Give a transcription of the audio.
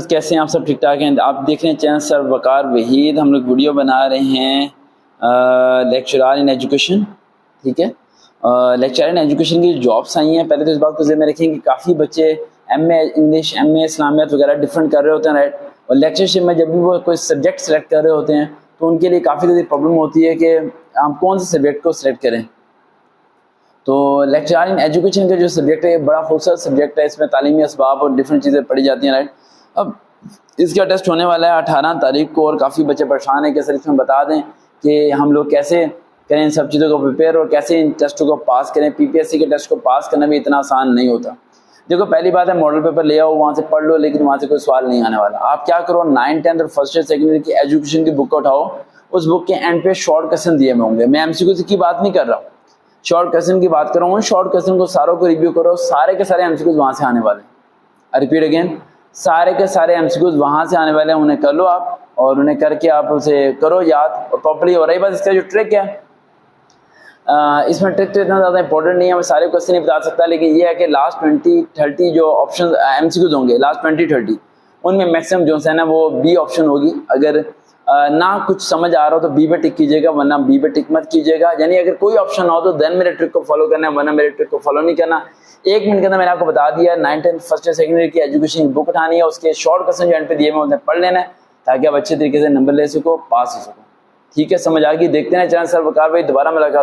कैसे हैं आप सब? ठीक ठाक हैं? आप देख रहे हैं चैनल सर वकार वहीद। हम लोग वीडियो बना रहे हैं लेक्चरर इन एजुकेशन। ठीक है, लेक्चरर इन एजुकेशन की जॉब्स आई हैं। पहले तो इस बात को ज़हन में रखें कि काफ़ी बच्चे एमए इंग्लिश, एमए इस्लामियत वगैरह डिफरेंट कर रहे होते हैं, राइट। और लेक्चरशिप में जब भी वो कोई सब्जेक्ट सेलेक्ट कर रहे होते हैं तो उनके लिए काफ़ी ज़्यादा प्रॉब्लम होती है कि हम कौन से सब्जेक्ट को सिलेक्ट करें। तो लेक्चरर इन एजुकेशन का जो सब्जेक्ट है बड़ा खूबसूरत सब्जेक्ट है। इसमें तालीमी असबाब और डिफरेंट चीज़ें पढ़ी जाती हैं, राइट। अब इसका टेस्ट होने वाला है 18 तारीख को और काफ़ी बच्चे परेशान हैं कि सर इसमें बता दें कि हम लोग कैसे करें इन सब चीज़ों को प्रिपेयर और कैसे इन टेस्टों को पास करें। पीपीएससी के टेस्ट को पास करना भी इतना आसान नहीं होता। देखो, पहली बात है मॉडल पेपर ले आओ, वहाँ से पढ़ लो, लेकिन वहाँ से कोई सवाल नहीं आने वाला। आप क्या करो, 9, 10 और फर्स्ट ईयर सेकेंडरी की एजुकेशन की बुक उठाओ। उस बुक के एंड पे शॉर्ट क्वेश्चन दिए होंगे। मैं एमसीक्यू की बात नहीं कर रहा हूँ, शॉर्ट क्वेश्चन की बात कर रहा हूँ। शॉर्ट क्वेश्चन को सारों को रिव्यू करो, सारे के सारे एमसीक्यूज वहाँ से आने वाले हैं। आई रिपीट अगेन, सारे के सारे एमसीक्यूज वहाँ से आने वाले हैं। उन्हें कर लो आप, और उन्हें करके आप उसे करो याद और प्रॉपर्ली। और रही बात इसका जो ट्रिक है, इसमें ट्रिक तो इतना ज़्यादा इंपॉर्टेंट नहीं है, मैं सारे क्वेश्चन नहीं बता सकता, लेकिन ये है कि लास्ट 20-30 जो ऑप्शन एमसीक्यूज होंगे, लास्ट 20-30 उनमें मैक्सिमम जो है ना वो बी ऑप्शन होगी। अगर ना कुछ समझ आ रहा हो तो बी पे टिक कीजिएगा, वरना बी पे टिक मत कीजिएगा। यानी अगर कोई ऑप्शन हो तो देन मेरे ट्रिक को फॉलो करना है, वरना मेरे ट्रिक को फॉलो नहीं करना। 1 मिनट के अंदर मैंने आपको बता दिया, 9, 10 फर्स्ट ईयर सेकेंडरी की एजुकेशन की बुक उठानी है, उसके शॉर्ट क्वेश्चन जो एंड पे दिए मैं उन्हें पढ़ लेना है ताकि आप अच्छे तरीके से नंबर ले सको, पास हो सको। ठीक है, समझ आ गई? देखते हैं चैनल सर वकार भाई, दोबारा मुलाकात।